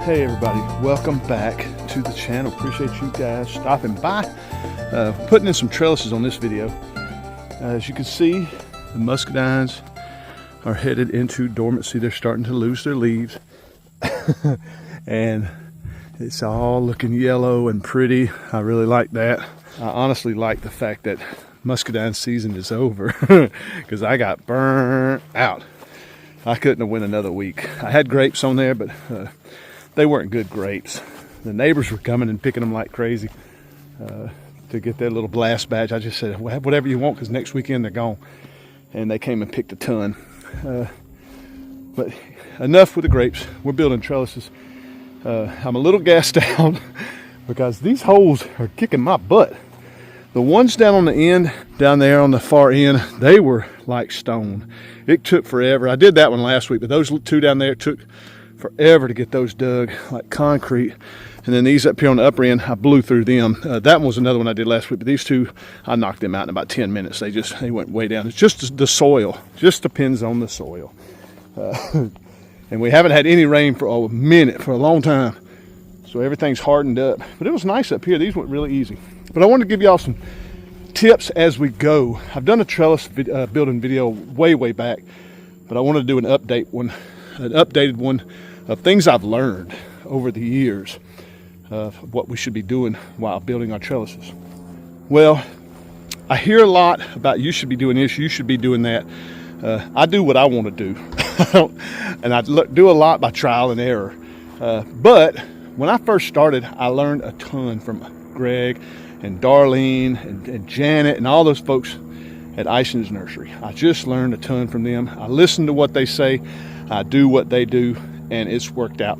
Hey everybody, welcome back to the channel. Appreciate you guys stopping by. Putting in some trellises on this video. As you can see, the muscadines are headed into dormancy. They're starting to lose their leaves. And it's all looking yellow and pretty. I really like that. I honestly like the fact that muscadine season is over because I got burnt out. I couldn't have went another week. I had grapes on there, but they weren't good grapes. The neighbors were coming and picking them like crazy to get their little blast badge. I just said, well, have whatever you want because next weekend they're gone. And they came and picked a ton. But enough with the grapes. We're building trellises. I'm a little gassed out because these holes are kicking my butt. The ones down on the end, down there on the far end, they were like stone. It took forever. I did that one last week, but those two down there took forever to get those dug, like concrete. And then these up here on the upper end, I blew through them. That one was another one I did last week, but these two, I knocked them out in about 10 minutes. They went way down. It's just the soil. Just depends on the soil. And we haven't had any rain for a minute, for a long time. So everything's hardened up. But it was nice up here. These went really easy. But I wanted to give y'all some tips as we go. I've done a trellis building video way back, but I wanted to do an updated one of things I've learned over the years of what we should be doing while building our trellises. Well, I hear a lot about you should be doing this, you should be doing that. I do what I want to do. And I do a lot by trial and error. But when I first started, I learned a ton from Greg and Darlene and Janet and all those folks at Ison's Nursery. I just learned a ton from them. I listen to what they say, I do what they do, and it's worked out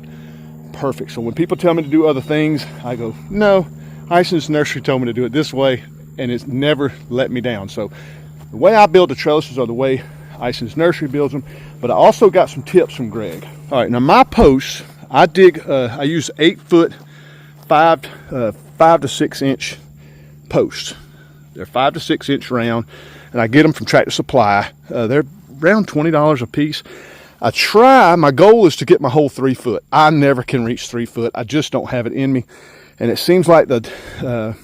perfect. So when people tell me to do other things, I go, no, Ison's Nursery told me to do it this way, and it's never let me down. So the way I build the trellises are the way Ison's Nursery builds them, but I also got some tips from Greg. All right, now my posts, I use 8-foot, 5 to 6 inch posts. They're 5 to 6 inch round, and I get them from Tractor Supply. They're around $20 a piece. My goal is to get my whole 3 foot. I never can reach 3 foot. I just don't have it in me. And it seems like the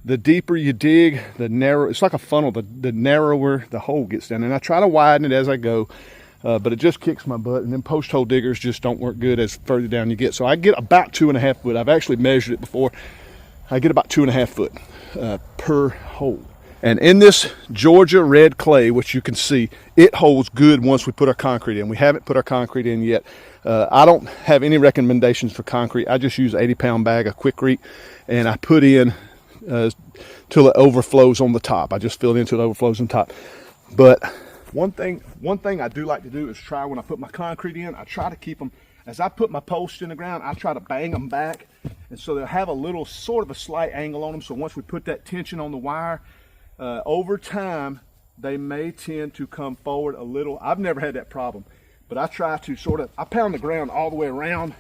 deeper you dig, the narrower, it's like a funnel, the narrower the hole gets down. And I try to widen it as I go, but it just kicks my butt. And then post hole diggers just don't work good as further down you get. So I get about 2.5 foot. I've actually measured it before. I get about 2.5 foot per hole. And in this Georgia red clay, which you can see, it holds good once we put our concrete in. We haven't put our concrete in yet. I don't have any recommendations for concrete. I just use 80-pound bag of Quikrete, and I put in till it overflows on the top. I just fill it in till it overflows on top. But one thing I do like to do is try when I put my concrete in, I try to keep them, as I put my posts in the ground, I try to bang them back. And so they'll have a little sort of a slight angle on them. So once we put that tension on the wire, over time, they may tend to come forward a little. I've never had that problem, but I try to I pound the ground all the way around.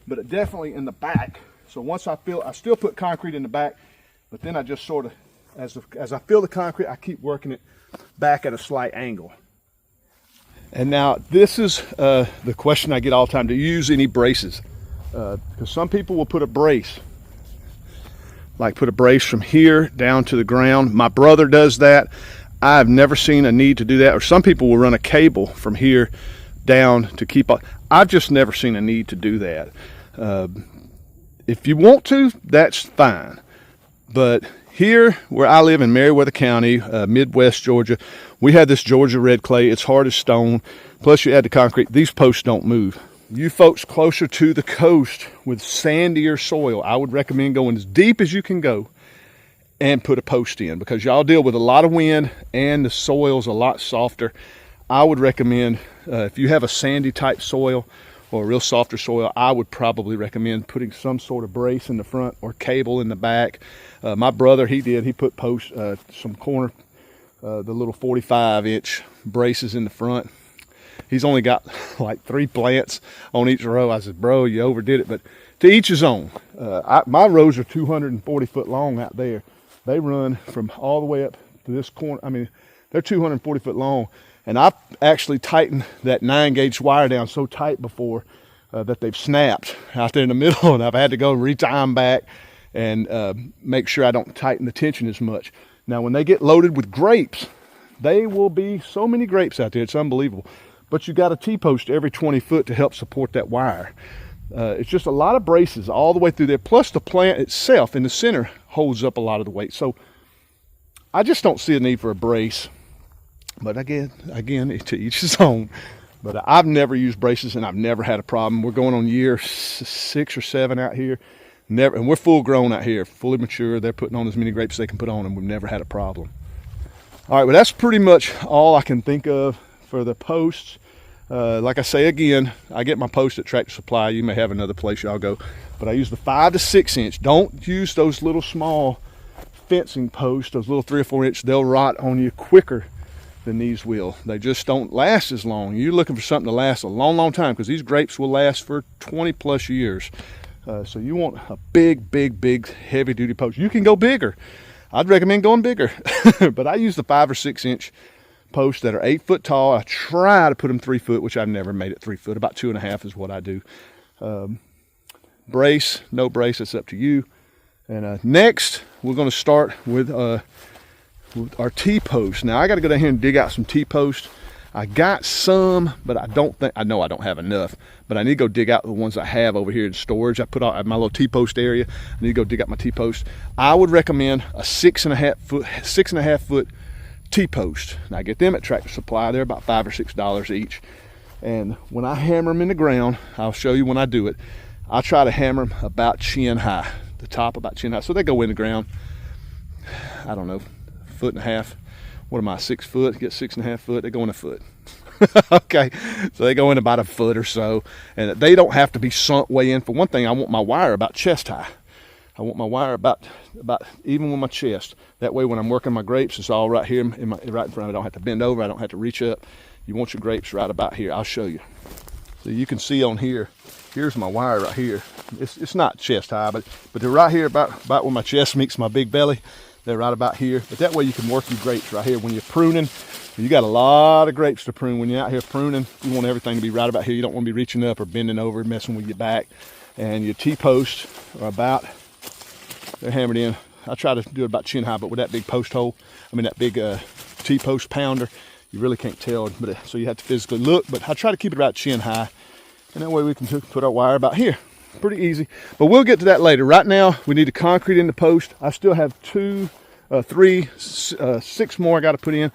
But it definitely in the back. So once I still put concrete in the back, but then I just sort of, as I fill the concrete, I keep working it back at a slight angle. And now this is the question I get all the time: do you use any braces? Because some people will put a brace, like put a brace from here down to the ground. My brother does that. I've never seen a need to do that. Or some people will run a cable from here down to keep up. I've just never seen a need to do that. If you want to, that's fine. But here where I live in Meriwether County, Midwest Georgia, we have this Georgia red clay. It's hard as stone. Plus you add the concrete, these posts don't move. You folks closer to the coast with sandier soil, I would recommend going as deep as you can go and put a post in, because y'all deal with a lot of wind and the soil's a lot softer. I would recommend, if you have a sandy type soil or a real softer soil, I would probably recommend putting some sort of brace in the front or cable in the back. My brother, he put posts, some corner, the little 45-inch braces in the front. He's only got like 3 plants on each row. I said, bro, you overdid it, but to each his own. My rows are 240 foot long out there. They run from all the way up to this corner. I mean, they're 240 foot long. And I've actually tightened that 9-gauge wire down so tight before that they've snapped out there in the middle, and I've had to go retie them back and make sure I don't tighten the tension as much. Now, when they get loaded with grapes, they will be so many grapes out there, it's unbelievable. But you got a T-post every 20 foot to help support that wire. It's just a lot of braces all the way through there, plus the plant itself in the center holds up a lot of the weight. So I just don't see a need for a brace. But again, to each his own. But I've never used braces, and I've never had a problem. We're going on year 6 or 7 out here. Never, and we're full grown out here, fully mature. They're putting on as many grapes as they can put on, and we've never had a problem. All right, well, that's pretty much all I can think of for the posts. Like I say again, I get my posts at Tractor Supply. You may have another place y'all go, but I use the 5 to 6 inch. Don't use those little small fencing posts, those little 3 or 4 inch. They'll rot on you quicker than these will. They just don't last as long. You're looking for something to last a long, long time, because these grapes will last for 20 plus years. So you want a big, big, big, heavy duty post. You can go bigger. I'd recommend going bigger, but I use the 5 or 6 inch posts that are 8 foot tall. I try to put them 3 foot, which I've never made it 3 foot. About 2.5 is what I do. Brace, no brace, it's up to you. And next, we're going to start with our T-posts. Now I got to go down here and dig out some T-posts. I got some, but I know I don't have enough, but I need to go dig out the ones I have over here in storage. I put out my little T-post area. I need to go dig out my T-post. I would recommend a 6.5 foot T-post. Now I get them at Tractor Supply. They're about $5 or $6 each. And when I hammer them in the ground, I'll show you when I do it. I try to hammer them about chin high, the top about chin high. So they go in the ground, I don't know, 1.5 foot. What am I, 6 foot? Get 6.5 foot, they go in a foot. Okay, so they go in about a foot or so, and they don't have to be sunk way in. For one thing, I want my wire about chest high. I want my wire about even with my chest. That way when I'm working my grapes, it's all right here right in front. I don't have to bend over, I don't have to reach up. You want your grapes right about here. I'll show you. So you can see on here, here's my wire right here. It's not chest high, but they're right here about where my chest meets my big belly. They're right about here, but that way you can work your grapes right here. When you're pruning, you got a lot of grapes to prune. When you're out here pruning, you want everything to be right about here. You don't want to be reaching up or bending over, messing with your back. And your T-posts are they're hammered in. I try to do it about chin high, but with that big post hole, that big T-post pounder, you really can't tell. But so you have to physically look, but I try to keep it about chin high. And that way we can put our wire about here. Pretty easy, but we'll get to that later. Right now, we need to concrete in the post. I still have 6 more I got to put in,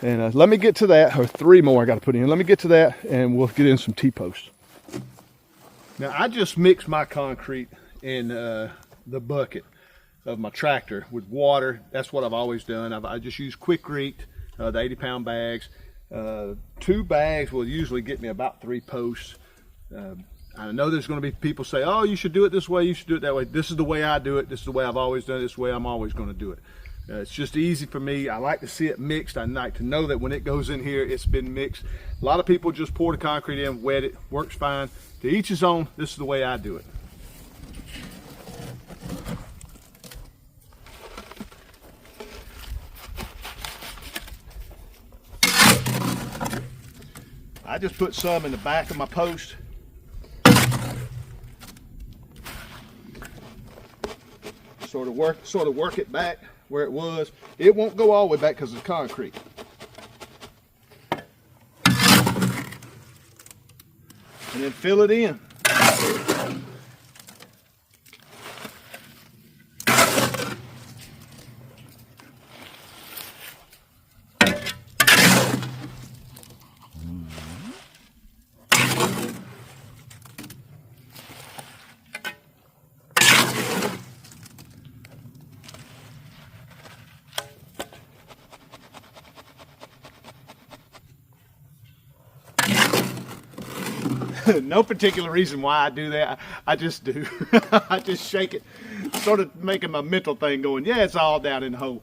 and let me get to that, or 3 more I got to put in. Let me get to that, and we'll get in some T-posts. Now, I just mixed my concrete in the bucket of my tractor with water. That's what I've always done. I just use Quikrete, the 80-pound bags. 2 bags will usually get me about 3 posts. I know there's going to be people say, oh, you should do it this way, you should do it that way. This is the way I do it. This is the way I've always done it. This is the way I'm always going to do it. It's just easy for me. I like to see it mixed. I like to know that when it goes in here, it's been mixed. A lot of people just pour the concrete in, wet it, works fine. To each his own. This is the way I do it. I just put some in the back of my post. Sort of work it back where it was. It won't go all the way back because it's concrete. And then fill it in. No particular reason why I do that. I just do. I just shake it, sort of making my mental thing going, yeah, it's all down in the hole.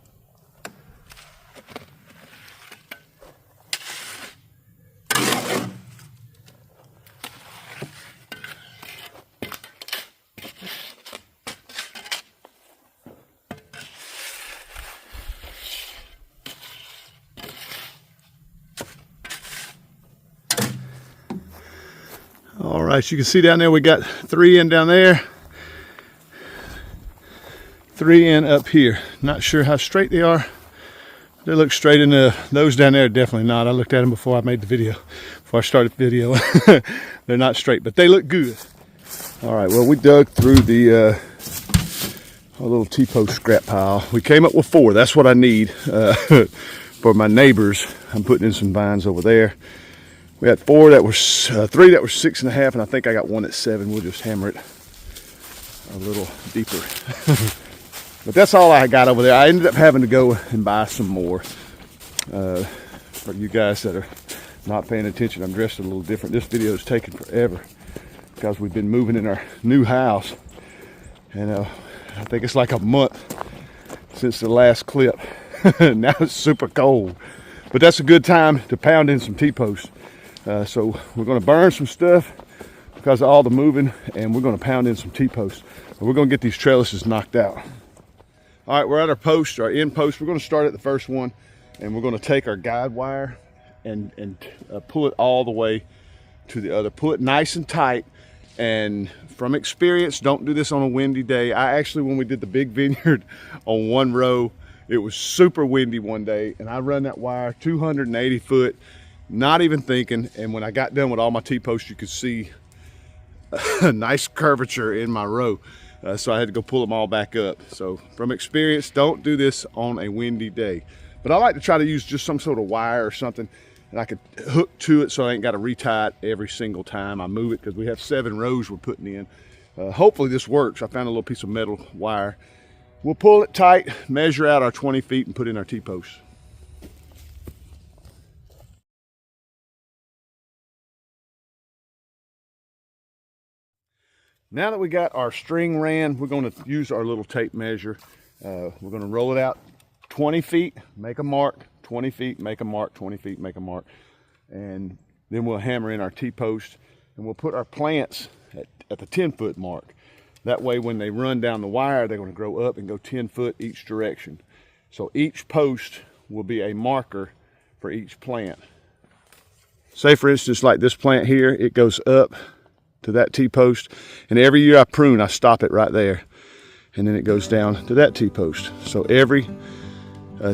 All right, you can see down there we got 3 in down there, 3 in up here. Not sure how straight they are. They look straight in those down there, definitely not. I looked at them before I made the video, before I started the video. They're not straight, but they look good. All right, well, we dug through the a little T-post scrap pile. We came up with 4. That's what I need for my neighbors. I'm putting in some vines over there. We had 4 that were 3 that were 6.5, and I think I got 1 at 7. We'll just hammer it a little deeper. But that's all I got over there. I ended up having to go and buy some more. For you guys that are not paying attention, I'm dressed a little different. This video is taking forever because we've been moving in our new house, and I think it's like a month since the last clip. Now it's super cold, but that's a good time to pound in some T-posts. So we're going to burn some stuff because of all the moving, and we're going to pound in some T-posts. We're going to get these trellises knocked out. All right, we're at our post, our end post. We're going to start at the first one, and we're going to take our guide wire and pull it all the way to the other. Pull it nice and tight, and from experience, don't do this on a windy day. I actually, when we did the big vineyard on 1 row, it was super windy one day, and I run that wire 280 foot, not even thinking, and when I got done with all my T-posts, you could see a nice curvature in my row. So I had to go pull them all back up. So from experience, don't do this on a windy day. But I like to try to use just some sort of wire or something, and I could hook to it so I ain't got to retie it every single time I move it, because we have 7 rows we're putting in. Hopefully this works. I found a little piece of metal wire. We'll pull it tight, measure out our 20 feet, and put in our T-posts. Now that we got our string ran, we're going to use our little tape measure. We're going to roll it out 20 feet, make a mark, 20 feet, make a mark, 20 feet, make a mark. And then we'll hammer in our T-post, and we'll put our plants at the 10-foot mark. That way when they run down the wire, they're going to grow up and go 10 foot each direction. So each post will be a marker for each plant. Say for instance, like this plant here, it goes up to that T-post, and every year I prune, I stop it right there, and then it goes down to that T-post. So every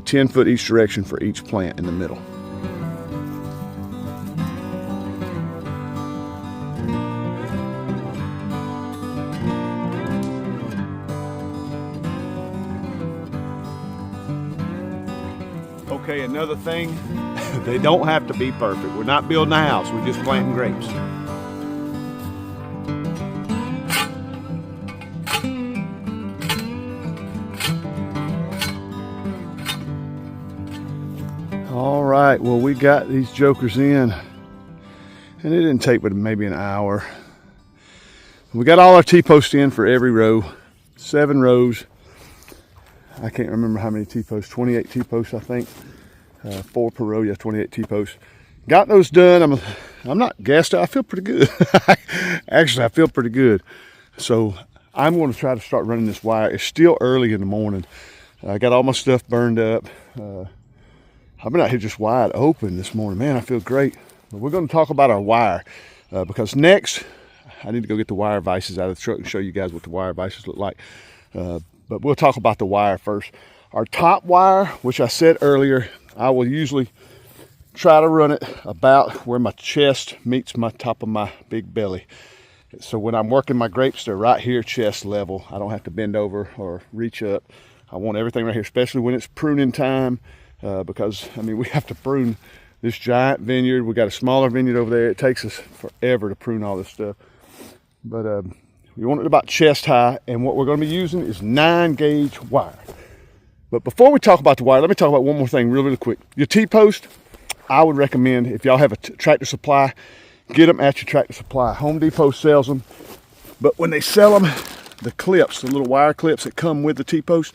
10 foot each direction for each plant in the middle. Okay, another thing, they don't have to be perfect. We're not building a house, we're just planting grapes. All right, well, we got these jokers in, and it didn't take but maybe an hour. We got all our T-posts in for every row, 7 rows. I can't remember how many T-posts, 28 T-posts, I think. 4 per row, yeah, 28 T-posts. Got those done. I'm not gassed out. I feel pretty good. Actually, I feel pretty good. So I'm going to try to start running this wire. It's still early in the morning. I got all my stuff burned up. I've been out here just wide open this morning. Man, I feel great. But we're going to talk about our wire because next I need to go get the wire vices out of the truck and show you guys what the wire vices look like. But we'll talk about the wire first. Our top wire, which I said earlier, I will usually try to run it about where my chest meets my top of my big belly. So when I'm working my grapes, they're right here, chest level. I don't have to bend over or reach up. I want everything right here, especially when it's pruning time. Because I mean, we have to prune this giant vineyard. We got a smaller vineyard over there. It takes us forever to prune all this stuff. But we want it about chest high, and what we're going to be using is 9-gauge wire. But before we talk about the wire, let me talk about one more thing really quick. Your T-post, I would recommend, if y'all have a Tractor Supply, get them at your Tractor Supply. Home Depot sells them, but when they sell them, the clips, the little wire clips that come with the T-post,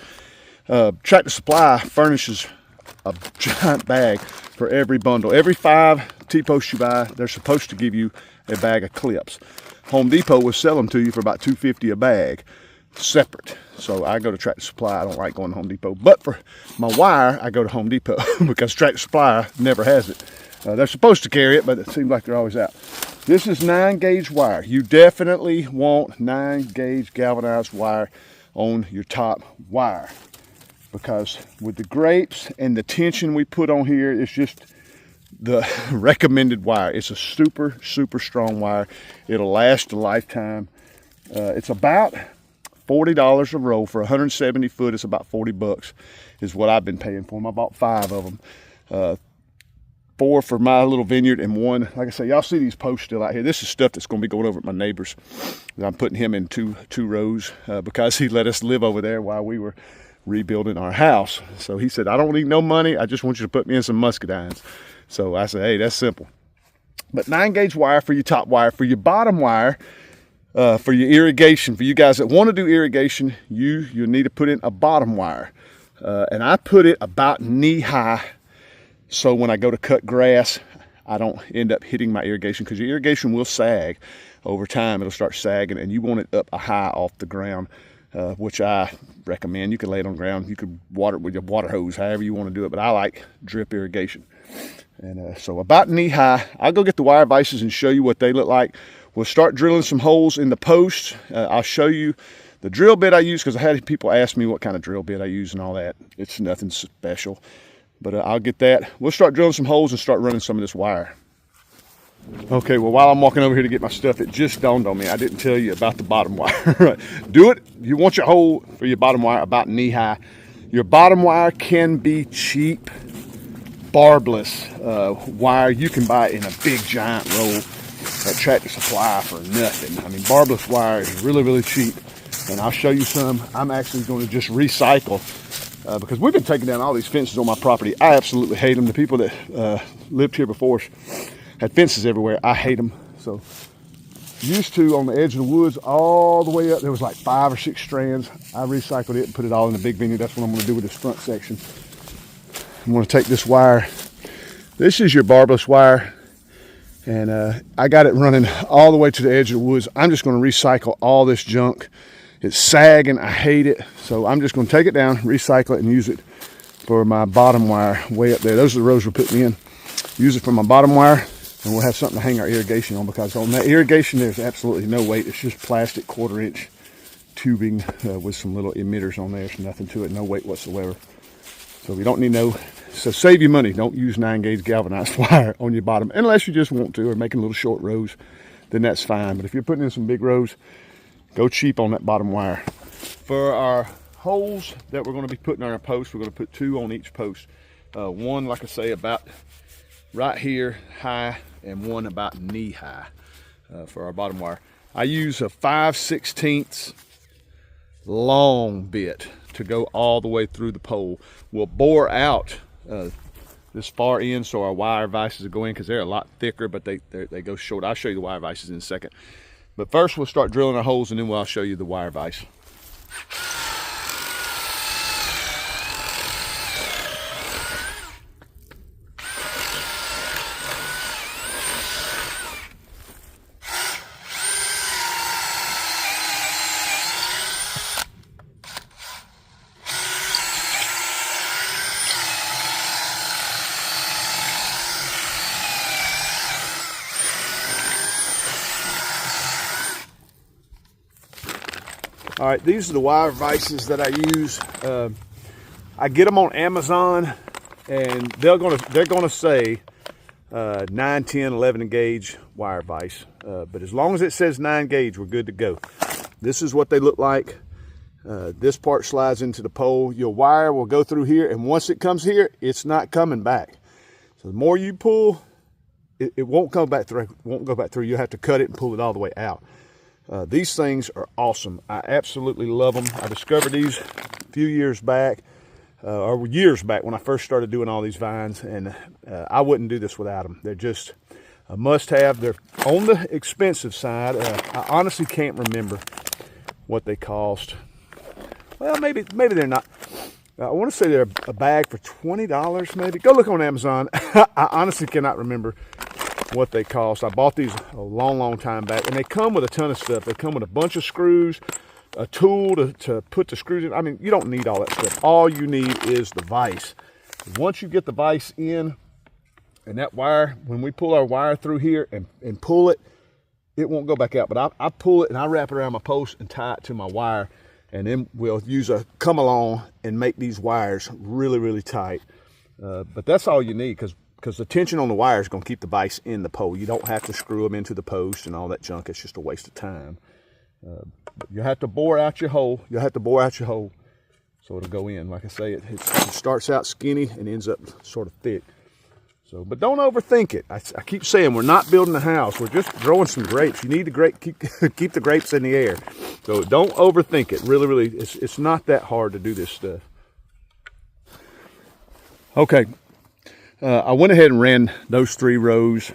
Tractor Supply furnishes a giant bag for every bundle. Every 5 T-posts you buy, they're supposed to give you a bag of clips. Home Depot will sell them to you for about $2.50 a bag, separate. So I go to Tractor Supply. I don't like going to Home Depot. But for my wire, I go to Home Depot because Tractor Supply never has it. They're supposed to carry it, but it seems like they're always out. This is 9-gauge wire. You definitely want 9-gauge galvanized wire on your top wire, because with the grapes and the tension we put on here, it's just the recommended wire. It's a super, super strong wire. It'll last a lifetime. It's about $40 a roll. For 170 foot, it's about 40 bucks is what I've been paying for them. I bought 5 of them. 4 for my little vineyard and 1, like I say, y'all see these posts still out here. This is stuff that's going to be going over at my neighbor's. I'm putting him in two rows because he let us live over there while we were rebuilding our house. So he said, I don't need no money. I just want you to put me in some muscadines. So I said, hey, that's simple. But 9-gauge wire for your top wire. For your bottom wire, for your irrigation, for you guys that want to do irrigation, you need to put in a bottom wire. And I put it about knee high, so when I go to cut grass, I don't end up hitting my irrigation, because your irrigation will sag over time. It'll start sagging, and you want it up a high off the ground, which I recommend. You can lay it on the ground. You can water it with your water hose, however you want to do it, but I like drip irrigation. And so about knee high. I'll go get the wire vices and show you what they look like. We'll start drilling some holes in the post. I'll show you the drill bit I use, because I had people ask me what kind of drill bit I use and all that. It's nothing special. But I'll get that. We'll start drilling some holes and start running some of this wire. Okay, well, while I'm walking over here to get my stuff, it just dawned on me. I didn't tell you about the bottom wire. Do it. You want your hole for your bottom wire about knee high. Your bottom wire can be cheap, barbless wire. You can buy it in a big, giant roll at Tractor Supply for nothing. I mean, barbless wire is really, really cheap. And I'll show you some. I'm actually going to just recycle. Because we've been taking down all these fences on my property. I absolutely hate them. The people that lived here before had fences everywhere. I hate them. So used to, on the edge of the woods all the way up, there was like 5 or 6 strands. I recycled it and put it all in the big vineyard. That's what I'm going to do with this front section. I'm going to take this wire. This is your barbless wire. And I got it running all the way to the edge of the woods. I'm just going to recycle all this junk. It's sagging, I hate it. So I'm just gonna take it down, recycle it, and use it for my bottom wire way up there. Those are the rows we're putting in. Use it for my bottom wire, and we'll have something to hang our irrigation on, because on that irrigation, there's absolutely no weight. It's just plastic 1/4-inch tubing with some little emitters on there. There's nothing to it, no weight whatsoever. So we don't need so save your money. Don't use 9-gauge galvanized wire on your bottom, unless you just want to, or making little short rows, then that's fine. But if you're putting in some big rows, go cheap on that bottom wire. For our holes that we're going to be putting on our post, we're going to put 2 on each post. One, like I say, about right here high, and one about knee high for our bottom wire. I use a 5/16 long bit to go all the way through the pole. We'll bore out this far end so our wire vices will go in, because they're a lot thicker, but they go short. I'll show you the wire vices in a second. But first we'll start drilling our holes, and then I'll show you the wire vise. All right, these are the wire vices that I use. I get them on Amazon, and they're gonna say 9, 10, 11 gauge wire vise. But as long as it says 9 gauge, we're good to go. This is what they look like. This part slides into the pole. Your wire will go through here, and once it comes here, it's not coming back. So the more you pull, it won't go back through. You'll have to cut it and pull it all the way out. These things are awesome. I absolutely love them. I discovered these a few years back, or years back when I first started doing all these vines, and I wouldn't do this without them. They're just a must-have. They're on the expensive side. I honestly can't remember what they cost. Well, maybe they're not. I want to say they're a bag for $20 maybe. Go look on Amazon. I honestly cannot remember what they cost. I bought these a long time back, and they come with a ton of stuff. They come with a bunch of screws, a tool to put the screws in. I mean, you don't need all that stuff. All you need is the vise. Once you get the vise in, and that wire, when we pull our wire through here and pull it, it won't go back out. But I pull it and I wrap it around my post and tie it to my wire, and then we'll use a come along and make these wires really, really tight. But that's all you need, because the tension on the wire is going to keep the vise in the pole. You don't have to screw them into the post and all that junk. It's just a waste of time. You have to bore out your hole. You have to bore out your hole so it'll go in. Like I say, it starts out skinny and ends up sort of thick. So, but don't overthink it. I keep saying we're not building a house. We're just growing some grapes. You need to keep the grapes in the air. So don't overthink it. Really, really, it's not that hard to do this stuff. Okay, I went ahead and ran those 3 rows.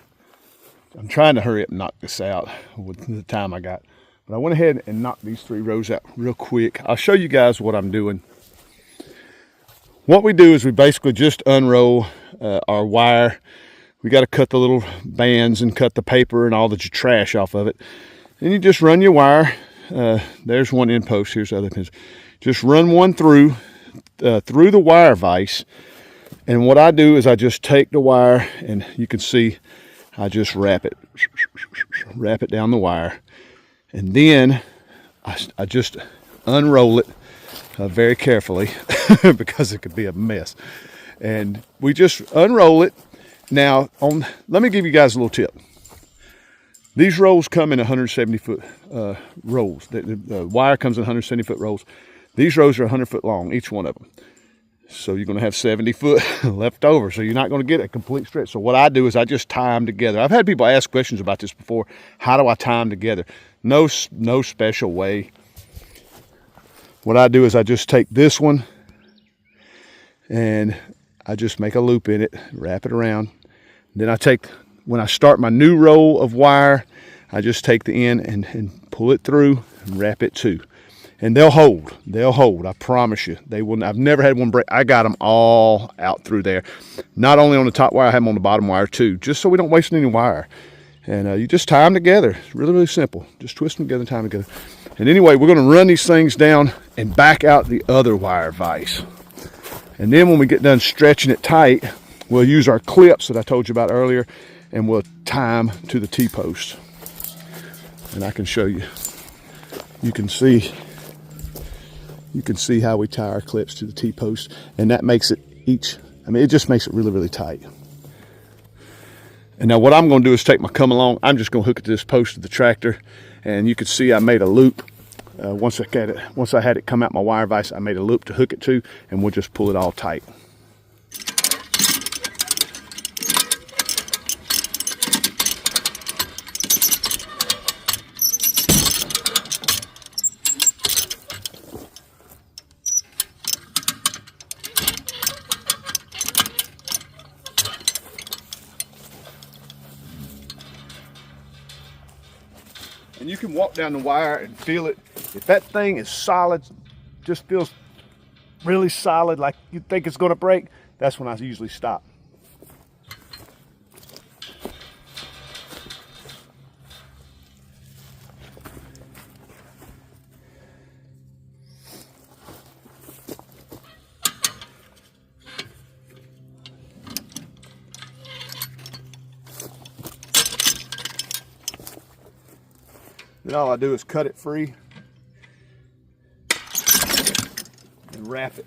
I'm trying to hurry up and knock this out with the time I got. But I went ahead and knocked these 3 rows out real quick. I'll show you guys what I'm doing. What we do is we basically just unroll our wire. We got to cut the little bands and cut the paper and all the trash off of it. And you just run your wire. There's one end post. Here's the other pins. Just run one through the wire vise. And what I do is I just take the wire, and you can see I just wrap it down the wire. And then I just unroll it very carefully because it could be a mess. And we just unroll it. Now, let me give you guys a little tip. These rolls come in 170-foot rolls. The wire comes in 170-foot rolls. These rows are 100 foot long, each one of them. So you're going to have 70 foot left over. So you're not going to get a complete stretch. So what I do is I just tie them together. I've had people ask questions about this before. How do I tie them together? No special way. What I do is I just take this one and I just make a loop in it, wrap it around. Then when I start my new roll of wire, I just take the end and pull it through and wrap it too. And they'll hold, I promise you. They will. I've never had one break. I got them all out through there. Not only on the top wire, I have them on the bottom wire too, just so we don't waste any wire. And you just tie them together. It's really, really simple. Just twist them together and tie them together. And anyway, we're gonna run these things down and back out the other wire vise. And then when we get done stretching it tight, we'll use our clips that I told you about earlier, and we'll tie them to the T-post. And I can show you. You can see how we tie our clips to the T-post, and that makes it it just makes it really, really tight. And now what I'm going to do is take my come along. I'm just going to hook it to this post of the tractor, and you can see I made a loop. Once I had it come out my wire vise, I made a loop to hook it to, and we'll just pull it all tight. And you can walk down the wire and feel it. If that thing is solid, just feels really solid, like you think it's going to break, that's when I usually stop. Then all I do is cut it free and wrap it.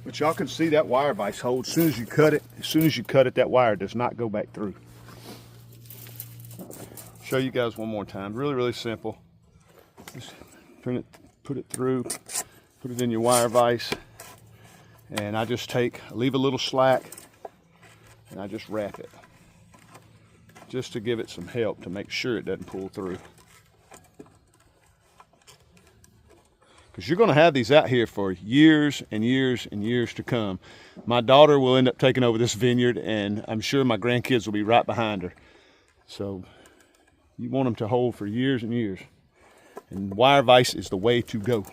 But y'all can see that wire vise hold. As soon as you cut it, that wire does not go back through. Show you guys one more time. Really, really simple. Just put it through, put it in your wire vise, and I just leave a little slack, and I just wrap it, just to give it some help to make sure it doesn't pull through. Because you're going to have these out here for years and years and years to come. My daughter will end up taking over this vineyard, and I'm sure my grandkids will be right behind her. So you want them to hold for years and years. And wire vise is the way to go.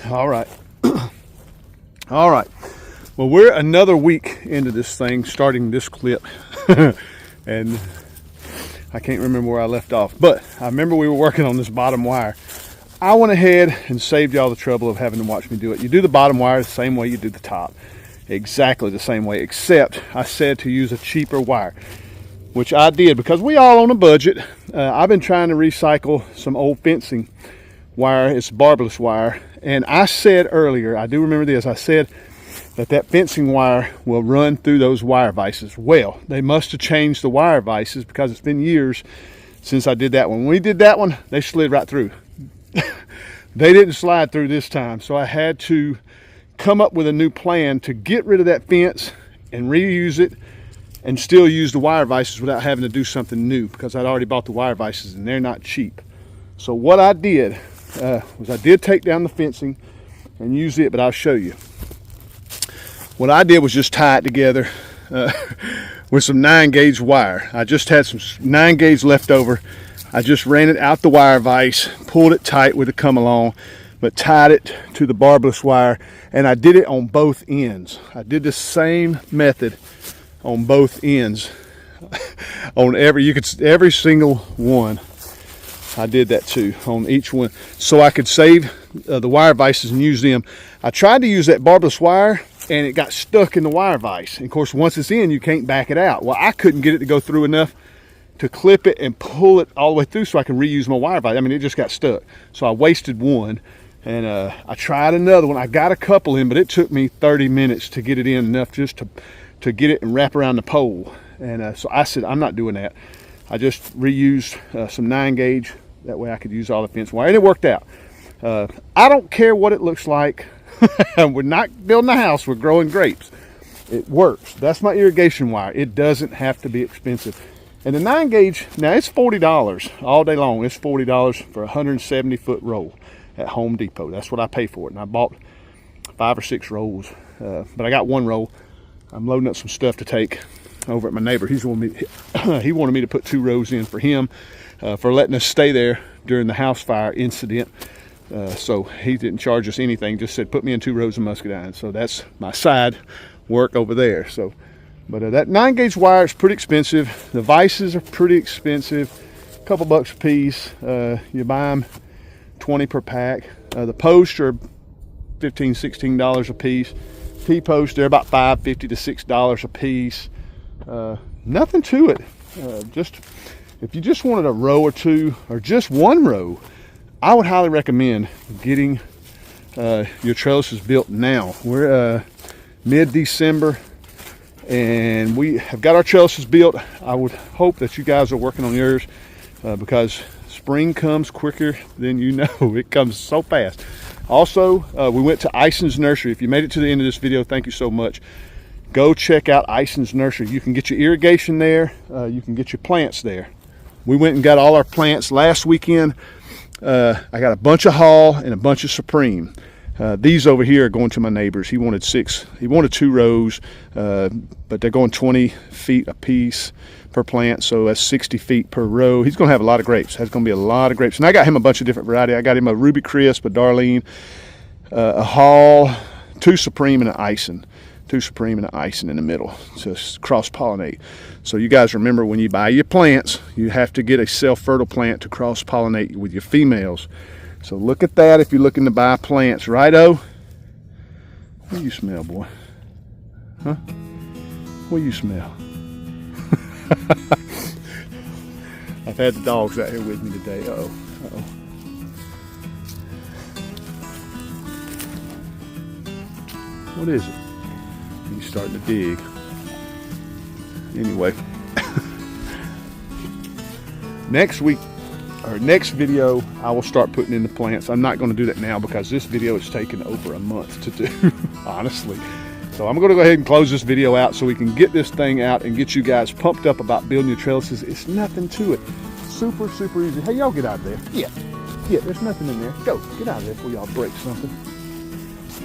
All right. All right. Well, we're another week into this thing, starting this clip. And I can't remember where I left off, but I remember we were working on this bottom wire. I went ahead and saved y'all the trouble of having to watch me do it. You do the bottom wire the same way you do the top. Exactly the same way, except I said to use a cheaper wire, which I did because we all on a budget. I've been trying to recycle some old fencing wire. It's barbless wire. And I said earlier, I do remember this, I said that fencing wire will run through those wire vices. Well, they must have changed the wire vices because it's been years since I did that one. When we did that one, they slid right through. They didn't slide through this time, so I had to come up with a new plan to get rid of that fence and reuse it and still use the wire vices without having to do something new, because I'd already bought the wire vices and they're not cheap. So what I did was I did take down the fencing and use it, but I'll show you. What I did was just tie it together with some 9-gauge wire. I just had some 9-gauge left over. I just ran it out the wire vise, pulled it tight with a come along, but tied it to the barbless wire, and I did it on both ends. I did the same method on both ends. On every single one, I did that too, on each one, so I could save the wire vices and use them. I tried to use that barbless wire, and it got stuck in the wire vise. And of course, once it's in, you can't back it out. Well, I couldn't get it to go through enough to clip it and pull it all the way through so I can reuse my wire vise. I mean, it just got stuck. So I wasted one. And I tried another one. I got a couple in, but it took me 30 minutes to get it in enough just to get it and wrap around the pole. And so I said, I'm not doing that. I just reused some 9-gauge. That way I could use all the fence wire, and it worked out. I don't care what it looks like. We're not building a house, we're growing grapes. It works. That's my irrigation wire. It doesn't have to be expensive. And the 9-gauge, now it's $40 all day long. It's $40 for a 170-foot roll at Home Depot. That's what I pay for it. And I bought 5 or 6 rolls, but I got one roll. I'm loading up some stuff to take over at my neighbor. He wanted me to put 2 rows in for him, for letting us stay there during the house fire incident. So he didn't charge us anything, just said put me in 2 rows of muscadine. So that's my side work over there. So, but that 9-gauge wire is pretty expensive. The vices are pretty expensive, a couple bucks a piece. You buy them 20 per pack. The posts are $15, $16 a piece. T-posts, they're about $5.50 to $6 a piece. Nothing to it. Just if you just wanted a row or two, or just one row, I would highly recommend getting your trellises built now. We're mid-December, and we have got our trellises built. I would hope that you guys are working on yours, because spring comes quicker than you know. It comes so fast. Also, we went to Ison's Nursery. If you made it to the end of this video, thank you so much. Go check out Ison's Nursery. You can get your irrigation there. You can get your plants there. We went and got all our plants last weekend. I got a bunch of Hall and a bunch of Supreme. These over here are going to my neighbors. He wanted 6. He wanted 2 rows, but they're going 20 feet a piece per plant, so that's 60 feet per row. He's going to have a lot of grapes. That's going to be a lot of grapes. And I got him a bunch of different variety. I got him a Ruby Crisp, a Darlene, a Hall, 2 Supreme, and an Ison. 2 Supreme and an Ison in the middle to cross-pollinate. So you guys remember, when you buy your plants, you have to get a self-fertile plant to cross-pollinate with your females. So look at that if you're looking to buy plants, right-o? What do you smell, boy? Huh? What do you smell? I've had the dogs out here with me today. Uh-oh. Uh-oh. What is it? He's starting to dig. Anyway. Next week, or next video, I will start putting in the plants. I'm not going to do that now because this video is taking over a month to do, honestly. So I'm going to go ahead and close this video out so we can get this thing out and get you guys pumped up about building your trellises. It's nothing to it. Super, super easy. Hey, y'all get out of there. Yeah, there's nothing in there. Go, get out of there before y'all break something.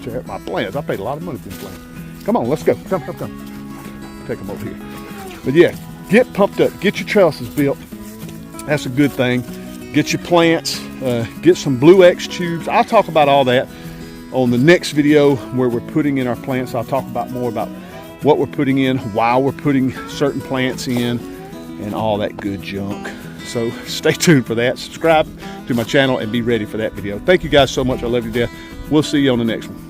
Tear up my plants. I paid a lot of money for these plants. Come on, let's go. Come. Take them over here. But yeah, get pumped up. Get your trellises built. That's a good thing. Get your plants. Get some Blue X tubes. I'll talk about all that on the next video where we're putting in our plants. I'll talk about more about what we're putting in, why we're putting certain plants in, and all that good junk. So stay tuned for that. Subscribe to my channel and be ready for that video. Thank you guys so much. I love you to death. We'll see you on the next one.